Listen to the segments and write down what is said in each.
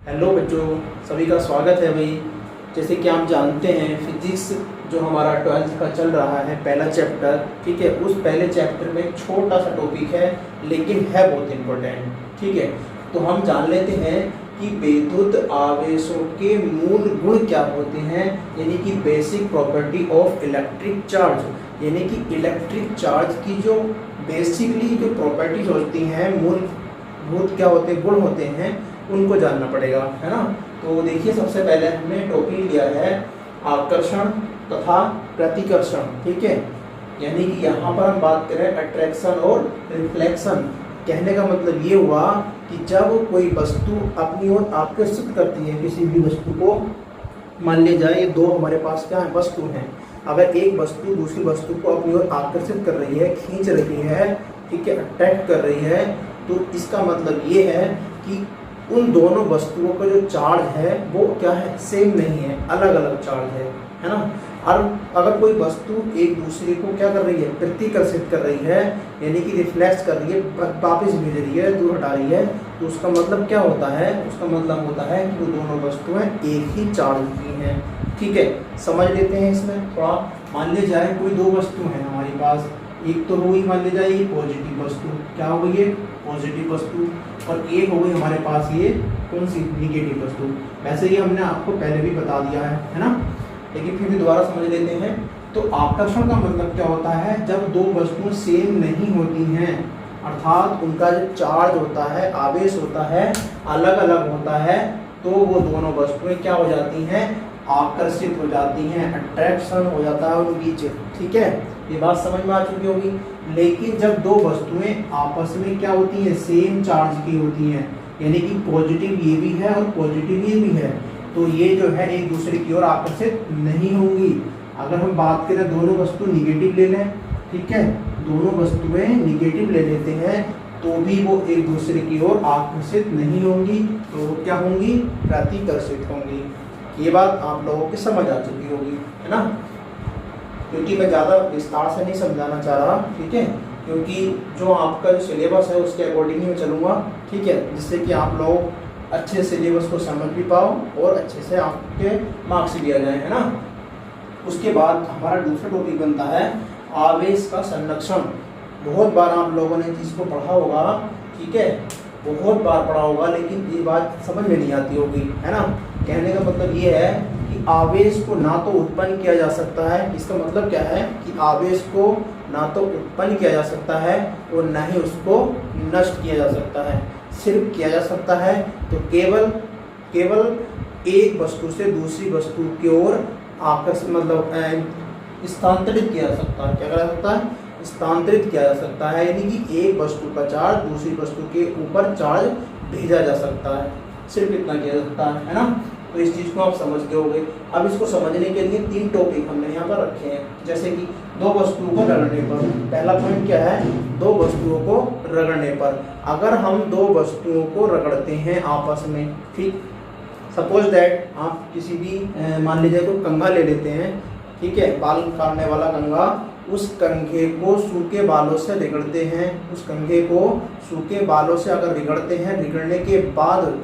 Hello बच्चों, सभी का स्वागत है भाई। जैसे कि आप जानते हैं फिजिक्स जो हमारा 12th का चल रहा है पहला चैप्टर, ठीक है। उस पहले चैप्टर में एक छोटा सा टॉपिक है लेकिन है बहुत इम्पोर्टेंट, ठीक है। तो हम जान लेते हैं कि विद्युत आवेशों के मूल गुण क्या होते हैं, यानी कि basic property of electric charge. यानी कि इलेक्ट्रिक चार्ज की जो बेसिकली जो प्रॉपर्टीज होती हैं, मूलभूत क्या होते हैं, गुण होते हैं, उनको जानना पड़ेगा, है ना। तो देखिए, सबसे पहले हमने टॉपिक लिया है आकर्षण तथा प्रतिकर्षण, ठीक है। यानी कि यहाँ पर हम बात करें अट्रैक्शन और रिफ्लेक्शन। कहने का मतलब ये हुआ कि जब कोई वस्तु अपनी ओर आकर्षित करती है किसी भी वस्तु को, मान लिया जाए ये दो हमारे पास क्या है, वस्तु हैं। अगर एक वस्तु दूसरी वस्तु को अपनी ओर आकर्षित कर रही है, खींच रही है, ठीक है, अट्रैक्ट कर रही है, तो इसका मतलब ये है कि उन दोनों वस्तुओं का जो चार्ज है वो क्या है, सेम नहीं है, अलग अलग चार्ज है ना। और अगर कोई वस्तु एक दूसरे को क्या कर रही है, प्रतिकर्षित कर रही है, यानी कि रिफ्लेक्ट कर रही है, वापस भेज रही है, दूर हटा रही है, तो उसका मतलब क्या होता है, उसका मतलब होता है कि वो दोनों वस्तुएं एक ही चार्ज की हैं, ठीक है। समझ लेते हैं इसमें थोड़ा। मान लिया जाए कोई दो वस्तु है हमारे पास, एक तो हो गई मान लिया जाए ये पॉजिटिव वस्तु, क्या हो गई ये पॉजिटिव वस्तु, और एक हो गई हमारे पास ये कौन सी, निगेटिव वस्तु। वैसे ये हमने आपको पहले भी बता दिया है ना, लेकिन फिर भी दोबारा समझ लेते हैं। तो आकर्षण का मतलब क्या होता है, जब दो वस्तुएं सेम नहीं होती हैं, अर्थात उनका जो चार्ज होता है, आवेश होता है, अलग अलग होता है, तो वो दोनों वस्तुएं क्या हो जाती हैं, आकर्षित हो जाती हैं, अट्रैक्शन हो जाता है उनके बीच, ठीक है। ये बात समझ में आ चुकी होगी। लेकिन जब दो वस्तुएं आपस में क्या होती हैं, सेम चार्ज की होती हैं, यानी कि पॉजिटिव ये भी है और पॉजिटिव ये भी है, तो ये जो है एक दूसरे की ओर आकर्षित नहीं होंगी। अगर हम बात करें दोनों वस्तु निगेटिव ले लें, ठीक है, दोनों वस्तुएं निगेटिव ले लेते हैं, तो भी वो एक दूसरे की ओर आकर्षित नहीं होंगी, तो वो क्या होंगी, प्रतिकर्षित होंगी। ये बात आप लोगों की समझ आ चुकी होगी, है ना। क्योंकि मैं ज़्यादा विस्तार से नहीं समझाना चाह रहा, ठीक है, क्योंकि जो आपका जो सिलेबस है उसके अकॉर्डिंग ही मैं चलूँगा, ठीक है, जिससे कि आप लोग अच्छे सिलेबस को समझ भी पाओ और अच्छे से आपके मार्क्स भी आ जाए, है ना। उसके बाद हमारा दूसरा टॉपिक बनता है आवेश का संरक्षण। बहुत बार आप लोगों ने चीज़ को पढ़ा होगा, ठीक है, बहुत बार पढ़ा होगा, लेकिन ये बात समझ में नहीं आती होगी, है ना। कहने का मतलब ये है कि आवेश को ना तो उत्पन्न किया जा सकता है, इसका मतलब क्या है कि आवेश को ना तो उत्पन्न किया जा सकता है और ना ही उसको नष्ट किया जा सकता है। सिर्फ किया जा सकता है तो केवल एक वस्तु से दूसरी वस्तु की ओर आकर्षित, मतलब स्थानांतरित किया जा सकता है। क्या करा सकता है, स्थानांतरित किया जा सकता है, यानी कि एक वस्तु का चार्ज दूसरी वस्तु के ऊपर चार्ज भेजा जा सकता है, सिर्फ इतना किया जा सकता है ना। तो इस चीज़ को आप समझ गए होंगे। अब इसको समझने के लिए तीन टॉपिक हमने यहाँ पर रखे हैं, जैसे कि दो वस्तुओं को रगड़ने पर। पहला पॉइंट क्या है, दो वस्तुओं को रगड़ने पर। अगर हम दो वस्तुओं को रगड़ते हैं आपस में, ठीक, सपोज दैट आप किसी भी मान लीजिए तो कंघा ले लेते हैं, ठीक है, बाल काटने वाला कंघा, उस कंघे को सूखे बालों से रगड़ते हैं, उस कंघे को सूखे बालों से अगर रगड़ते हैं, रगड़ने के बाद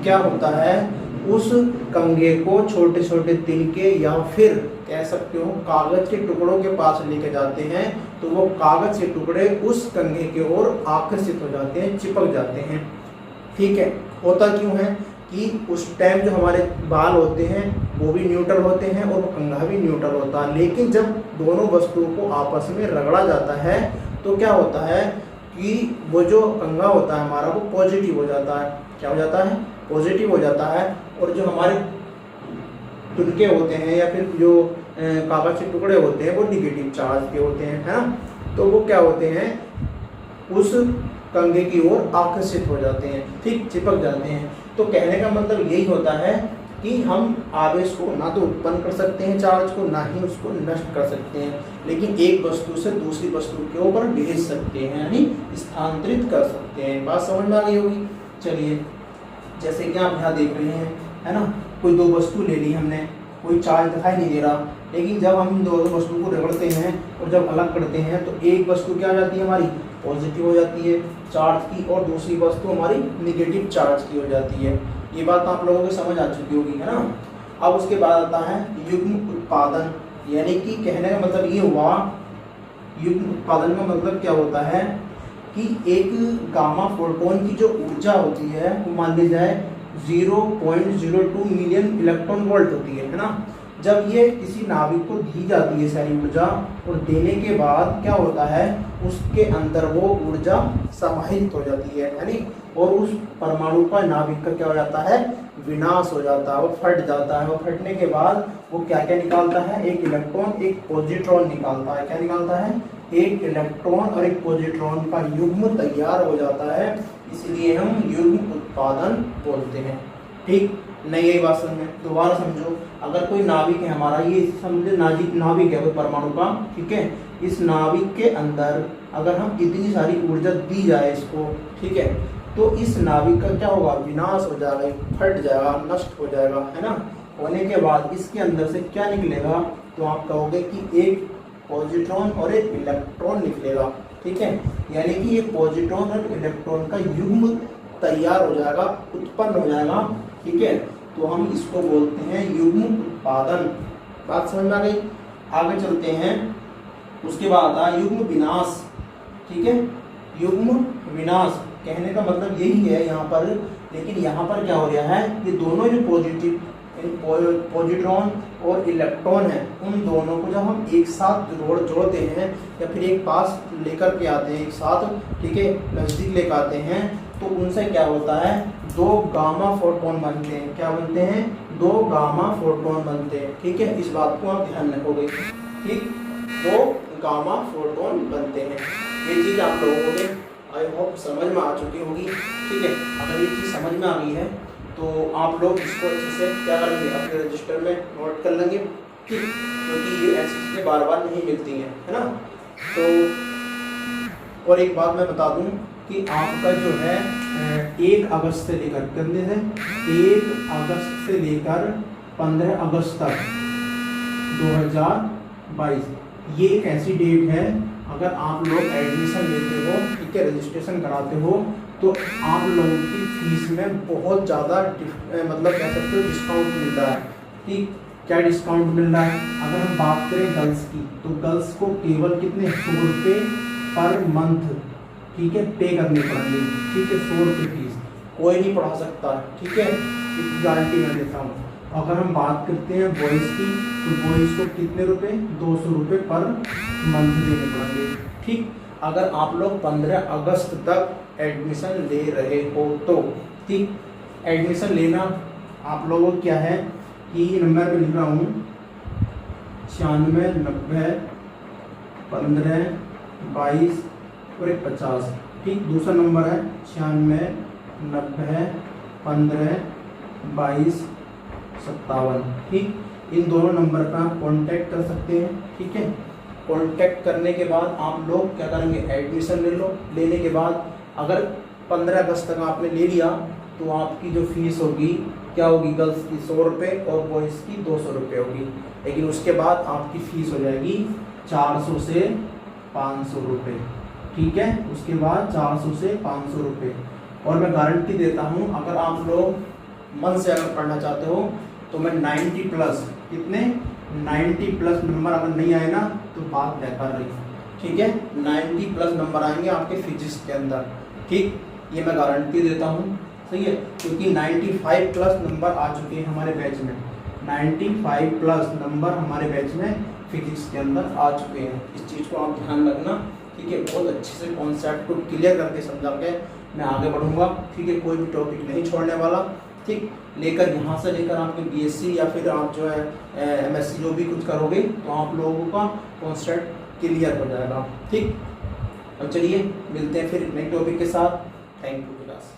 क्या होता है, उस कंघे को छोटे छोटे तिनके या फिर कह सकते हो कागज के टुकड़ों के पास लेके जाते हैं, तो वो कागज के टुकड़े उस कंघे की ओर आकर्षित हो जाते हैं, चिपक जाते हैं, ठीक है। होता क्यों है कि उस टाइम जो हमारे बाल होते हैं वो भी न्यूट्रल होते हैं और वो कंघा भी न्यूट्रल होता है, लेकिन जब दोनों वस्तुओं को आपस में रगड़ा जाता है तो क्या होता है कि वो जो कंघा होता है हमारा वो पॉजिटिव हो जाता है। क्या हो जाता है, पॉजिटिव हो जाता है, और जो हमारे टुनके होते हैं या फिर जो कागज के टुकड़े होते हैं वो निगेटिव चार्ज के होते हैं, है ना। तो वो क्या होते हैं, उस कंघे की ओर आकर्षित हो जाते हैं, ठीक, चिपक जाते हैं। तो कहने का मतलब यही होता है कि हम आवेश को ना तो उत्पन्न कर सकते हैं चार्ज को, ना ही उसको नष्ट कर सकते हैं, लेकिन एक वस्तु से दूसरी वस्तु के ऊपर भेज सकते हैं, यानी स्थानांतरित कर सकते हैं। बात समझ में आ गई होगी। चलिए, जैसे कि आप यहाँ देख रहे हैं, है ना, कोई दो वस्तु ले ली हमने, कोई चार्ज दिखाई नहीं दे रहा, लेकिन जब हम दोनों वस्तु को रगड़ते हैं और जब अलग करते हैं तो एक वस्तु क्या हो जाती है हमारी, पॉजिटिव हो जाती है चार्ज की, और दूसरी वस्तु हमारी निगेटिव चार्ज की हो जाती है। ये बात तो आप लोगों को समझ आ चुकी होगी, है ना। अब उसके बाद आता है युग्म उत्पादन, यानी कि कहने का मतलब ये हुआ, युग्म उत्पादन का मतलब क्या होता है कि एक गामा फोटोन की जो ऊर्जा होती है वो मान ली जाए 0.02 मिलियन इलेक्ट्रॉन वोल्ट होती है ना। जब ये किसी नाभिक को दी जाती है सारी ऊर्जा, और देने के बाद क्या होता है उसके अंदर वो ऊर्जा समाहित हो जाती है यानी, और उस परमाणु का नाभिक का क्या हो जाता है, विनाश हो जाता है, वो फट जाता है। वो फटने के बाद वो क्या क्या निकालता है, एक इलेक्ट्रॉन एक पॉजिट्रॉन निकालता है। क्या निकालता है, एक इलेक्ट्रॉन और एक पॉजिट्रॉन का युग्म तैयार हो जाता है, इसलिए हम युग्म उत्पादन बोलते हैं। ठीक, नहीं यही बात समझ में, दोबारा समझो। अगर कोई नाभिक है हमारा, ये समझे नाभिक है कोई परमाणु का, ठीक है। इस नाभिक के अंदर अगर हम इतनी सारी ऊर्जा दी जाए इसको, ठीक है, तो इस नाभिक का क्या होगा, विनाश हो जाएगा, फट जाएगा, नष्ट हो जाएगा, है ना। होने के बाद इसके अंदर से क्या निकलेगा, तो आप कहोगे कि एक पॉजिट्रॉन और एक इलेक्ट्रॉन निकलेगा, ठीक है। यानी कि ये पॉजिट्रॉन और इलेक्ट्रॉन का युग्म तैयार हो जाएगा, उत्पन्न हो जाएगा, ठीक है। तो हम इसको बोलते हैं युग्म उत्पादन। बात समझ में आ गई। आगे चलते हैं। उसके बाद आता है युग्म विनाश, ठीक है। युग्म विनाश कहने का मतलब यही है यहाँ पर, लेकिन यहाँ पर क्या हो रहा है, ये दोनों जो पॉजिट्रॉन और इलेक्ट्रॉन है, उन दोनों को जब हम एक साथ जोड़ते हैं या फिर एक पास लेकर के आते हैं एक साथ, ठीक है, नजदीक लेकर आते हैं, तो उनसे क्या होता है, दो गामा फोटोन बनते हैं। क्या बनते हैं, दो गामा फोटोन बनते हैं, ठीक है। इस बात को आप ध्यान रखोगे, ठीक, दो गामा फोटोन बनते हैं। ये चीज़ आप लोगों को आई होप समझ में आ चुकी होगी, ठीक है। अगर ये चीज़ समझ में आ गई है तो आप लोग इसको अच्छे से क्या करेंगे, अपने रजिस्टर में नोट कर लेंगे, ठीक, क्योंकि ये ऐसी चीज़ें बार बार नहीं मिलती हैं, है ना। तो और एक बात मैं बता दूं कि आपका जो है 1 अगस्त से लेकर कितने से 1 अगस्त से लेकर 15 अगस्त तक 2022, ये एक ऐसी डेट है, अगर आप लोग एडमिशन लेते हो, ठीक है, रजिस्ट्रेशन कराते हो, तो आप लोगों की फीस में बहुत ज़्यादा मतलब कह सकते हो डिस्काउंट मिल रहा है, ठीक। क्या डिस्काउंट मिल रहा है, अगर हम बात करें गर्ल्स की, तो गर्ल्स को केवल कितने 100 रुपये पर मंथ, ठीक है, पे करने पड़ेंगे, ठीक है। 100 रुपये फीस कोई नहीं पढ़ा सकता, ठीक है, इसकी गारंटी मैं देता हूँ। अगर हम बात करते हैं बॉयज़ की, तो बॉयज़ को कितने रुपए, 200 रुपये पर मंथ देने पड़ेंगे, ठीक। अगर आप लोग 15 अगस्त तक एडमिशन ले रहे हो तो, ठीक, एडमिशन लेना आप लोगों को क्या है कि नंबर पे लिख रहा हूँ 96 90 15 22 और 50, ठीक। दूसरा नंबर है 96 90 15 22 57, ठीक। इन दोनों नंबर पर आप कॉन्टैक्ट कर सकते हैं, ठीक है। कॉन्टैक्ट करने के बाद आप लोग क्या करेंगे, एडमिशन ले लो। लेने के बाद अगर 15 अगस्त तक आपने ले लिया तो आपकी जो फीस होगी क्या होगी, गर्ल्स की 100 रुपये और बॉयज़ की 200 रुपये होगी। लेकिन उसके बाद आपकी फ़ीस हो जाएगी 400 से 500 रुपये, ठीक है। उसके बाद 400 से 500 रुपये। और मैं गारंटी देता हूँ, अगर आप लोग मन से अगर पढ़ना चाहते हो तो मैं 90 प्लस, कितने 90 प्लस नंबर अगर नहीं आए ना तो बात बेकार रही, ठीक है। 90 प्लस नंबर आएंगे आपके फिजिक्स के अंदर, ठीक, ये मैं गारंटी देता हूँ, सही है। क्योंकि 95 प्लस नंबर आ चुके हैं हमारे बैच में, 95 प्लस नंबर हमारे बैच में फिजिक्स के अंदर आ चुके हैं। इस चीज़ को आप ध्यान रखना, ठीक है। बहुत अच्छे से कॉन्सेप्ट को क्लियर करके समझा के मैं आगे बढ़ूँगा, ठीक है। कोई भी टॉपिक नहीं छोड़ने वाला, ठीक। लेकर यहाँ से लेकर आपके बीएससी या फिर आप जो है एमएससी जो भी कुछ करोगे तो आप लोगों का कॉन्सेप्ट क्लियर हो जाएगा, ठीक। अब चलिए मिलते हैं फिर नए टॉपिक के साथ। Thank you class.